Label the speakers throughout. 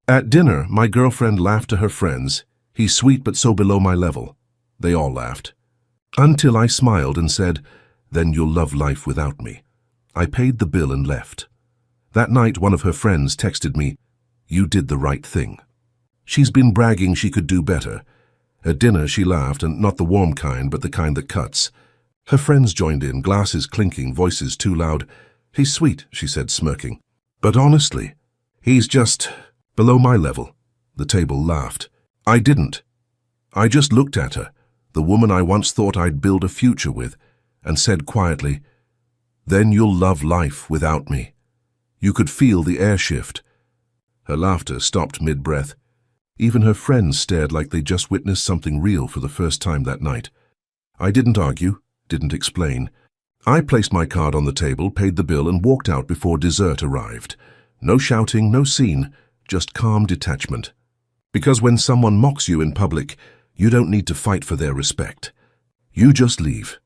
Speaker 1: At dinner, my girlfriend laughed to her friends. "He's sweet but so below my level." They all laughed. Until I smiled and said, "Then you'll love life without me." I paid the bill and left. That night, one of her friends texted me, "You did the right thing." She's been bragging she could do better. At dinner, she laughed, and not the warm kind, but the kind that cuts. Her friends joined in, glasses clinking, voices too loud. "He's sweet," she said, smirking. "But honestly, he's just below my level." The table laughed. I didn't. I just looked at her, the woman I once thought I'd build a future with, and said quietly, "Then you'll love life without me." You could feel the air shift. Her laughter stopped mid-breath. Even her friends stared like they'd just witnessed something real for the first time that night. I didn't argue, didn't explain. I placed my card on the table, paid the bill, and walked out before dessert arrived. No shouting, no scene, just calm detachment. Because when someone mocks you in public, you don't need to fight for their respect. You just leave.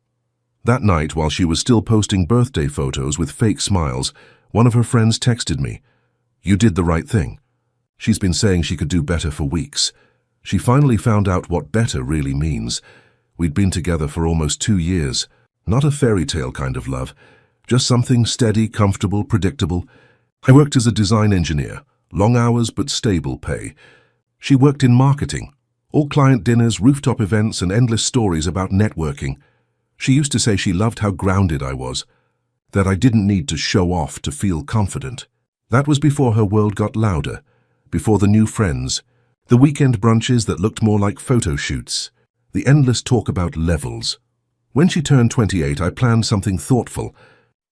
Speaker 1: That night, while she was still posting birthday photos with fake smiles, one of her friends texted me, "You did the right thing." She's been saying she could do better for weeks. She finally found out what better really means. We'd been together for almost 2 years. Not a fairy tale kind of love, just something steady, comfortable, predictable. I worked as a design engineer, long hours but stable pay. She worked in marketing, all client dinners, rooftop events, and endless stories about networking. She used to say she loved how grounded I was, that I didn't need to show off to feel confident. That was before her world got louder, before the new friends, the weekend brunches that looked more like photo shoots, the endless talk about levels. When she turned 28, I planned something thoughtful.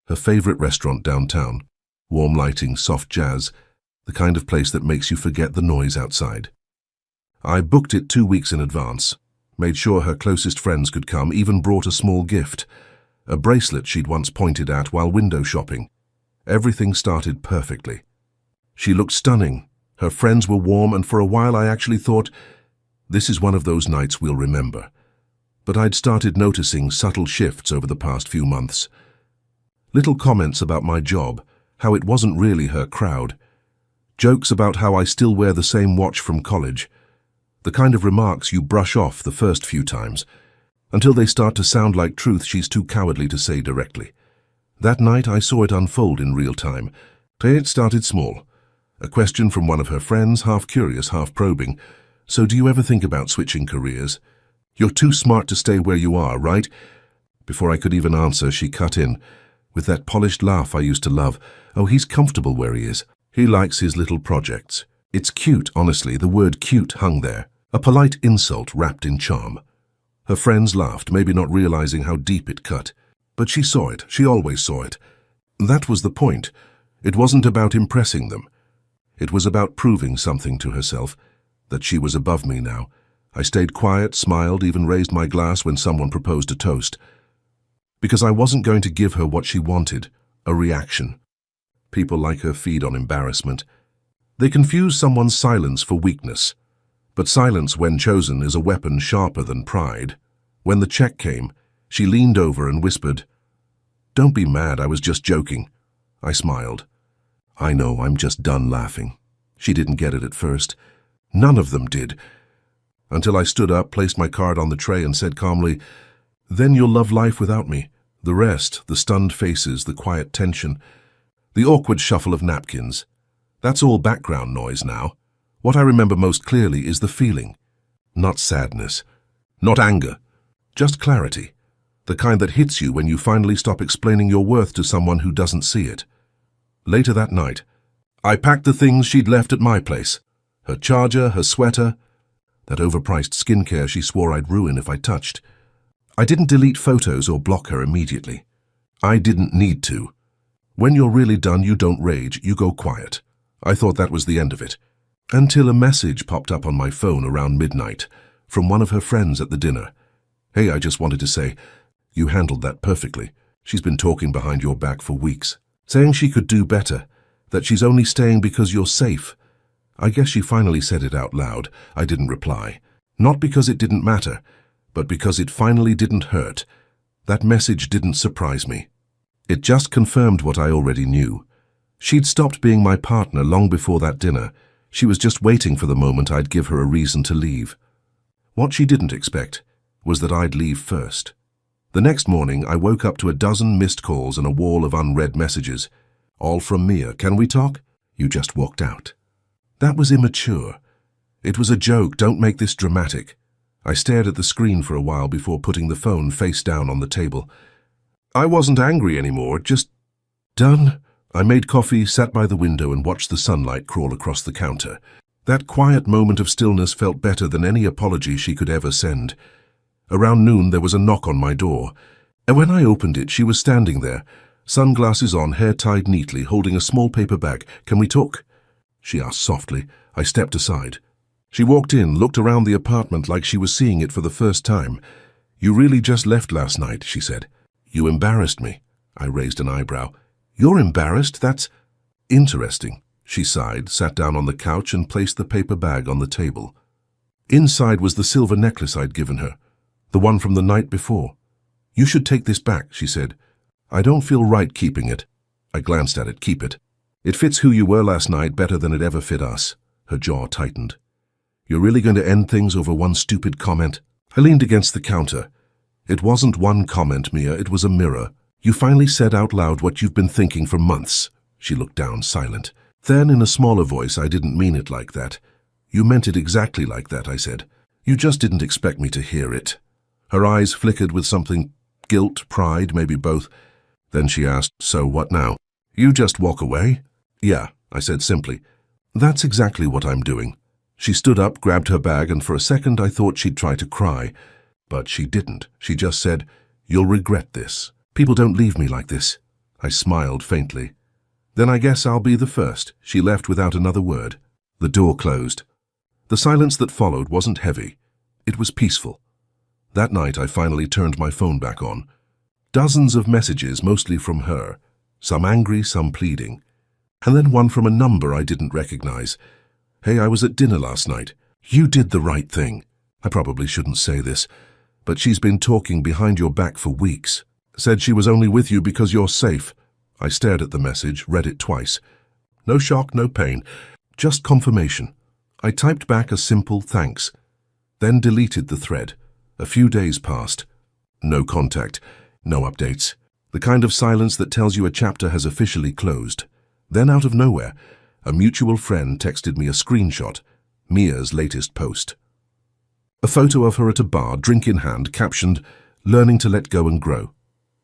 Speaker 1: Her favorite restaurant downtown, warm lighting, soft jazz, the kind of place that makes you forget the noise outside. I booked it 2 weeks in advance, made sure her closest friends could come, even brought a small gift, a bracelet she'd once pointed at while window shopping. Everything started perfectly. She looked stunning, her friends were warm, and for a while I actually thought, this is one of those nights we'll remember. But I'd started noticing subtle shifts over the past few months. Little comments about my job, how it wasn't really her crowd. Jokes about how I still wear the same watch from college. The kind of remarks you brush off the first few times, until they start to sound like truth she's too cowardly to say directly. That night I saw it unfold in real time. It started small. A question from one of her friends, half curious, half probing. "So do you ever think about switching careers? You're too smart to stay where you are, right?" Before I could even answer, she cut in, with that polished laugh I used to love. "Oh, he's comfortable where he is. He likes his little projects." It's cute, honestly, the word cute hung there, a polite insult wrapped in charm. Her friends laughed, maybe not realizing how deep it cut. But she saw it, she always saw it. That was the point. It wasn't about impressing them. It was about proving something to herself, that she was above me now. I stayed quiet, smiled, even raised my glass when someone proposed a toast. Because I wasn't going to give her what she wanted, a reaction. People like her feed on embarrassment. They confuse someone's silence for weakness. But silence, when chosen, is a weapon sharper than pride. When the check came, she leaned over and whispered, "Don't be mad, I was just joking." I smiled. I know, I'm just done laughing. She didn't get it at first. None of them did. Until I stood up, placed my card on the tray, and said calmly, "Then you'll love life without me." The rest, the stunned faces, the quiet tension, the awkward shuffle of napkins. That's all background noise now. What I remember most clearly is the feeling. Not sadness, not anger, just clarity. The kind that hits you when you finally stop explaining your worth to someone who doesn't see it. Later that night, I packed the things she'd left at my place. Her charger, her sweater, that overpriced skincare she swore I'd ruin if I touched. I didn't delete photos or block her immediately. I didn't need to. When you're really done, you don't rage, you go quiet. I thought that was the end of it. Until a message popped up on my phone around midnight from one of her friends at the dinner. "Hey, I just wanted to say, you handled that perfectly. She's been talking behind your back for weeks, saying she could do better, that she's only staying because you're safe." I guess she finally said it out loud. I didn't reply. Not because it didn't matter, but because it finally didn't hurt. That message didn't surprise me. It just confirmed what I already knew. She'd stopped being my partner long before that dinner. She was just waiting for the moment I'd give her a reason to leave. What she didn't expect was that I'd leave first. The next morning, I woke up to a dozen missed calls and a wall of unread messages. All from Mia. Can we talk? You just walked out. That was immature. It was a joke. Don't make this dramatic. I stared at the screen for a while before putting the phone face down on the table. I wasn't angry anymore, just done. I made coffee, sat by the window and watched the sunlight crawl across the counter. That quiet moment of stillness felt better than any apology she could ever send. Around noon there was a knock on my door, and when I opened it she was standing there, sunglasses on, hair tied neatly, holding a small paper bag. Can we talk? She asked softly. I stepped aside. She walked in, looked around the apartment like she was seeing it for the first time. You really just left last night, she said. You embarrassed me. I raised an eyebrow. You're embarrassed? That's interesting. She sighed, sat down on the couch and placed the paper bag on the table. Inside was the silver necklace I'd given her, the one from the night before. You should take this back, she said. I don't feel right keeping it. I glanced at it. Keep it. It fits who you were last night better than it ever fit us. Her jaw tightened. You're really going to end things over one stupid comment? I leaned against the counter. It wasn't one comment, Mia, it was a mirror. You finally said out loud what you've been thinking for months. She looked down, silent. Then, in a smaller voice, I didn't mean it like that. You meant it exactly like that, I said. You just didn't expect me to hear it. Her eyes flickered with something, guilt, pride, maybe both. Then she asked, so what now? You just walk away? Yeah, I said simply. That's exactly what I'm doing. She stood up, grabbed her bag, and for a second I thought she'd try to cry. But she didn't. She just said, you'll regret this. People don't leave me like this. I smiled faintly. Then I guess I'll be the first. She left without another word. The door closed. The silence that followed wasn't heavy. It was peaceful. That night I finally turned my phone back on. Dozens of messages, mostly from her. Some angry, some pleading. And then one from a number I didn't recognize. Hey, I was at dinner last night. You did the right thing. I probably shouldn't say this, but she's been talking behind your back for weeks. Said she was only with you because you're safe. I stared at the message, read it twice. No shock, no pain, just confirmation. I typed back a simple thanks, then deleted the thread. A few days passed. No contact, no updates. The kind of silence that tells you a chapter has officially closed. Then out of nowhere, a mutual friend texted me a screenshot, Mia's latest post. A photo of her at a bar, drink in hand, captioned, learning to let go and grow.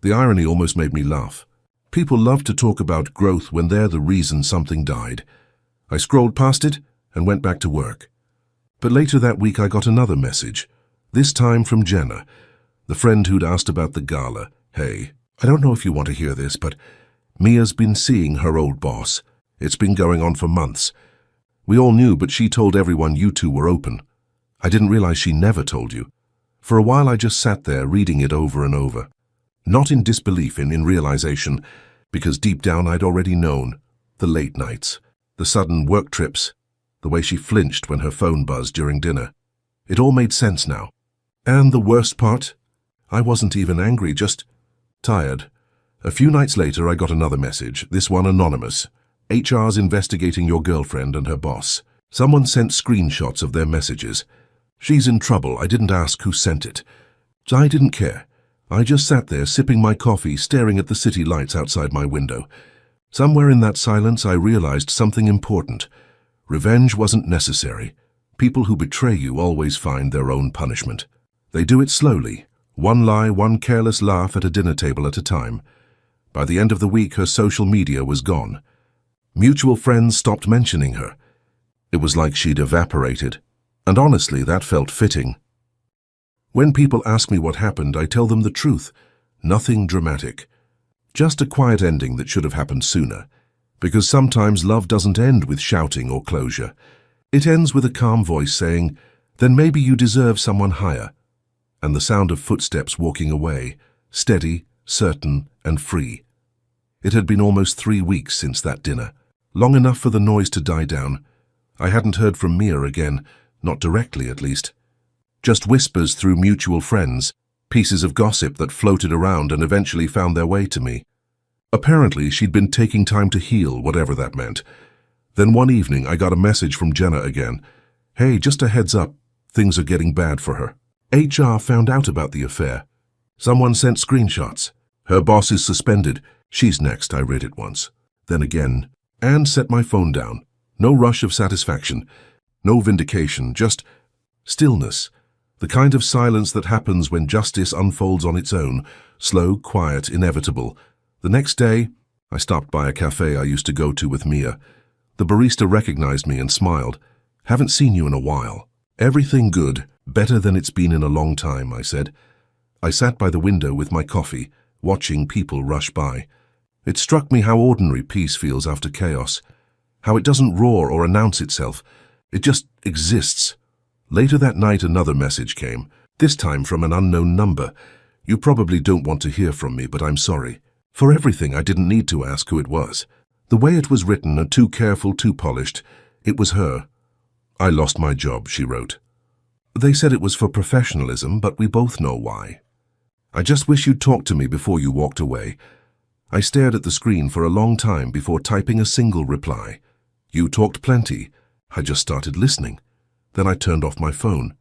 Speaker 1: The irony almost made me laugh. People love to talk about growth when they're the reason something died. I scrolled past it and went back to work. But later that week I got another message, this time from Jenna, the friend who'd asked about the gala. Hey, I don't know if you want to hear this, but Mia's been seeing her old boss. It's been going on for months. We all knew, but she told everyone you two were open. I didn't realize she never told you. For a while I just sat there reading it over and over. Not in disbelief, in realization, because deep down I'd already known. The late nights, the sudden work trips, the way she flinched when her phone buzzed during dinner. It all made sense now. And the worst part? I wasn't even angry, just tired. A few nights later I got another message, this one anonymous. HR's investigating your girlfriend and her boss. Someone sent screenshots of their messages. She's in trouble. I didn't ask who sent it. I didn't care. I just sat there sipping my coffee, staring at the city lights outside my window. Somewhere in that silence I realized something important. Revenge wasn't necessary. People who betray you always find their own punishment. They do it slowly, one lie, one careless laugh at a dinner table at a time. By the end of the week her social media was gone. Mutual friends stopped mentioning her. It was like she'd evaporated. And honestly, that felt fitting. When people ask me what happened, I tell them the truth. Nothing dramatic. Just a quiet ending that should have happened sooner. Because sometimes love doesn't end with shouting or closure. It ends with a calm voice saying, then maybe you deserve someone higher. And the sound of footsteps walking away, steady, certain, and free. It had been almost 3 weeks since that dinner. Long enough for the noise to die down. I hadn't heard from Mia again, not directly at least. Just whispers through mutual friends, pieces of gossip that floated around and eventually found their way to me. Apparently, she'd been taking time to heal, whatever that meant. Then one evening I got a message from Jenna again. Hey, just a heads up, things are getting bad for her. HR found out about the affair. Someone sent screenshots. Her boss is suspended. She's next, I read it once. Then again, and set my phone down. No rush of satisfaction. No vindication, just stillness. The kind of silence that happens when justice unfolds on its own. Slow, quiet, inevitable. The next day, I stopped by a cafe I used to go to with Mia. The barista recognized me and smiled. Haven't seen you in a while. Everything good, better than it's been in a long time, I said. I sat by the window with my coffee, watching people rush by. It struck me how ordinary peace feels after chaos. How it doesn't roar or announce itself. It just exists. Later that night another message came, this time from an unknown number. You probably don't want to hear from me, but I'm sorry. For everything, I didn't need to ask who it was. The way it was written, and too careful, too polished, it was her. I lost my job, she wrote. They said it was for professionalism, but we both know why. I just wish you'd talked to me before you walked away. I stared at the screen for a long time before typing a single reply. You talked plenty. I just started listening. Then I turned off my phone.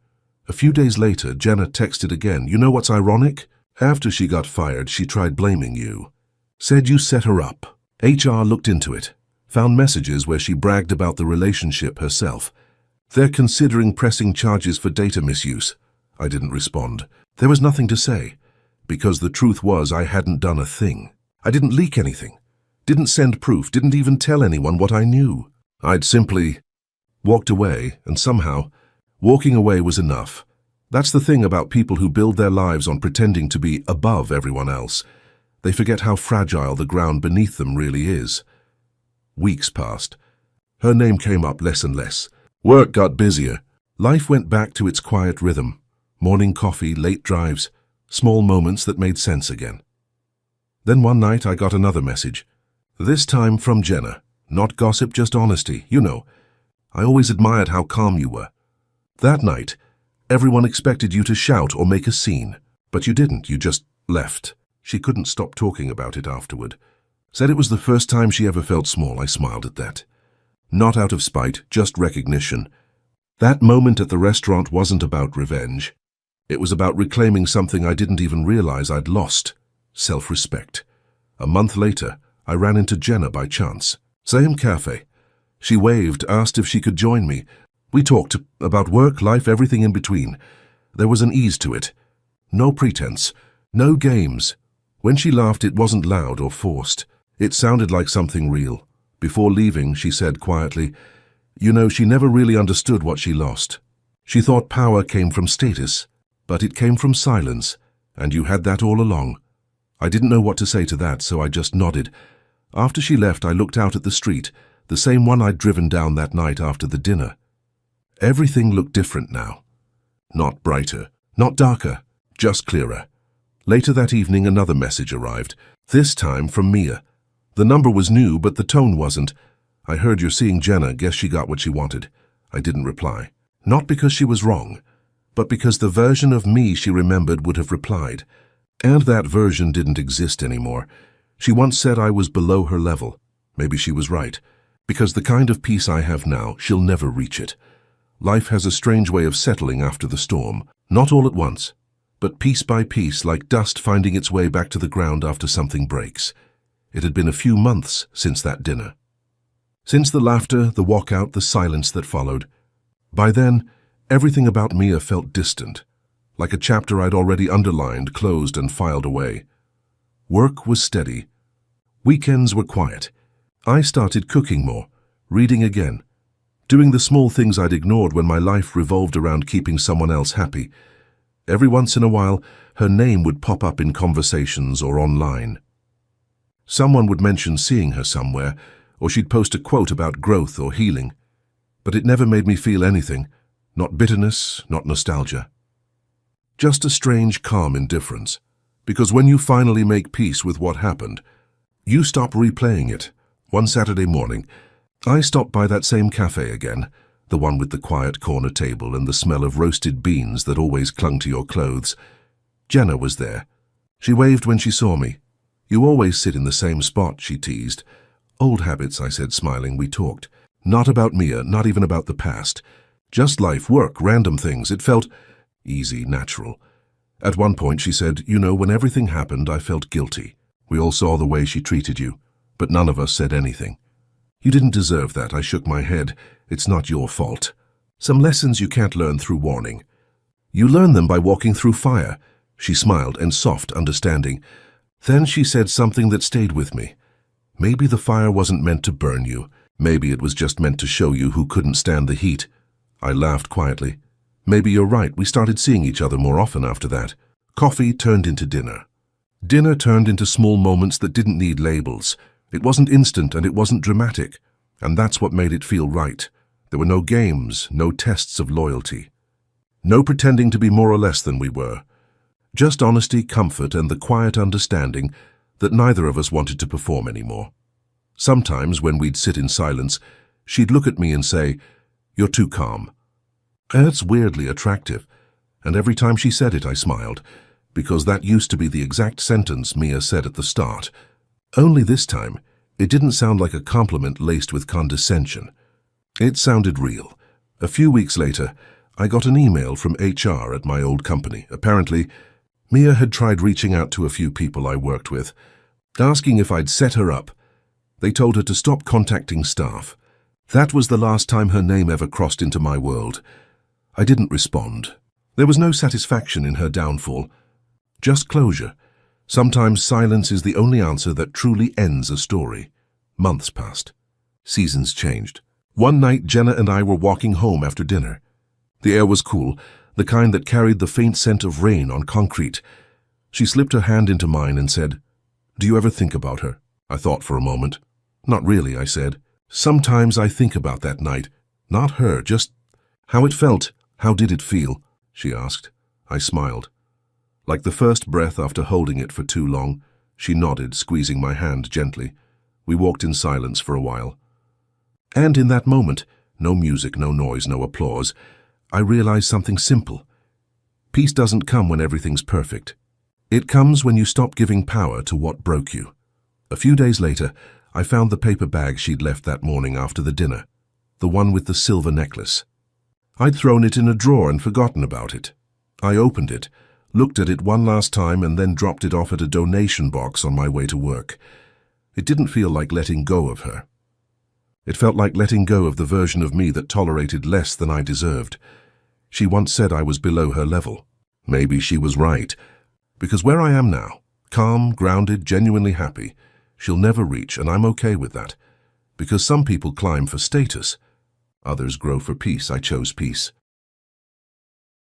Speaker 1: A few days later, Jenna texted again. You know what's ironic? After she got fired, she tried blaming you. Said you set her up. HR looked into it. Found messages where she bragged about the relationship herself. They're considering pressing charges for data misuse. I didn't respond. There was nothing to say. Because the truth was I hadn't done a thing. I didn't leak anything. Didn't send proof. Didn't even tell anyone what I knew. I'd simply walked away, and somehow, walking away was enough. That's the thing about people who build their lives on pretending to be above everyone else. They forget how fragile the ground beneath them really is. Weeks passed. Her name came up less and less. Work got busier. Life went back to its quiet rhythm. Morning coffee, late drives, small moments that made sense again. Then one night I got another message. This time from Jenna. Not gossip, just honesty. You know, I always admired how calm you were. That night, everyone expected you to shout or make a scene. But you didn't, you just left. She couldn't stop talking about it afterward. Said it was the first time she ever felt small. I smiled at that. Not out of spite, just recognition. That moment at the restaurant wasn't about revenge. It was about reclaiming something I didn't even realize I'd lost. Self-respect. A month later, I ran into Jenna by chance. Same cafe. She waved, asked if she could join me. We talked about work, life, everything in between. There was an ease to it. No pretense. No games. When she laughed, it wasn't loud or forced. It sounded like something real. Before leaving, she said quietly, you know, she never really understood what she lost. She thought power came from status, but it came from silence, and you had that all along. I didn't know what to say to that, so I just nodded. After she left, I looked out at the street, the same one I'd driven down that night after the dinner. Everything looked different now. Not brighter, not darker, just clearer. Later that evening, another message arrived, this time from Mia. The number was new, but the tone wasn't. I heard you're seeing Jenna, guess she got what she wanted. I didn't reply. Not because she was wrong, but because the version of me she remembered would have replied. And that version didn't exist anymore. She once said I was below her level. Maybe she was right. Because the kind of peace I have now, she'll never reach it. Life has a strange way of settling after the storm. Not all at once, but piece by piece, like dust finding its way back to the ground after something breaks. It had been a few months since that dinner. Since the laughter, the walkout, the silence that followed. By then, everything about Mia felt distant, like a chapter I'd already underlined, closed, and filed away. Work was steady. Weekends were quiet. I started cooking more, reading again, doing the small things I'd ignored when my life revolved around keeping someone else happy. Every once in a while, her name would pop up in conversations or online. Someone would mention seeing her somewhere, or she'd post a quote about growth or healing. But it never made me feel anything, not bitterness, not nostalgia. Just a strange, calm indifference. Because when you finally make peace with what happened, you stop replaying it. One Saturday morning, I stopped by that same cafe again, the one with the quiet corner table and the smell of roasted beans that always clung to your clothes. Jenna was there. She waved when she saw me. You always sit in the same spot, she teased. Old habits, I said, smiling. We talked. Not about Mia, not even about the past. Just life, work, random things. It felt easy, natural. At one point she said, "You know, when everything happened, I felt guilty. We all saw the way she treated you, but none of us said anything." "You didn't deserve that," I shook my head. "It's not your fault. Some lessons you can't learn through warning. You learn them by walking through fire." She smiled in soft understanding. Then she said something that stayed with me. "Maybe the fire wasn't meant to burn you. Maybe it was just meant to show you who couldn't stand the heat." I laughed quietly. "Maybe you're right." We started seeing each other more often after that. Coffee turned into dinner. Dinner turned into small moments that didn't need labels. It wasn't instant and it wasn't dramatic. And that's what made it feel right. There were no games, no tests of loyalty. No pretending to be more or less than we were. Just honesty, comfort, and the quiet understanding that neither of us wanted to perform anymore. Sometimes, when we'd sit in silence, she'd look at me and say, "You're too calm." That's weirdly attractive, and every time she said it I smiled, because that used to be the exact sentence Mia said at the start. Only this time, it didn't sound like a compliment laced with condescension. It sounded real. A few weeks later, I got an email from HR at my old company. Apparently, Mia had tried reaching out to a few people I worked with, asking if I'd set her up. They told her to stop contacting staff. That was the last time her name ever crossed into my world. I didn't respond. There was no satisfaction in her downfall, just closure. Sometimes silence is the only answer that truly ends a story. Months passed. Seasons changed. One night, Jenna and I were walking home after dinner. The air was cool, the kind that carried the faint scent of rain on concrete. She slipped her hand into mine and said, "Do you ever think about her?" I thought for a moment. "Not really," I said. "Sometimes I think about that night. Not her, just how it felt. How did it feel?" she asked. I smiled. Like the first breath after holding it for too long, she nodded, squeezing my hand gently. We walked in silence for a while. And in that moment, no music, no noise, no applause, I realized something simple. Peace doesn't come when everything's perfect. It comes when you stop giving power to what broke you. A few days later, I found the paper bag she'd left that morning after the dinner, the one with the silver necklace. I'd thrown it in a drawer and forgotten about it. I opened it, looked at it one last time, and then dropped it off at a donation box on my way to work. It didn't feel like letting go of her. It felt like letting go of the version of me that tolerated less than I deserved. She once said I was below her level. Maybe she was right, because where I am now, calm, grounded, genuinely happy, she'll never reach, and I'm okay with that. Because some people climb for status. Others grow for peace. I chose peace.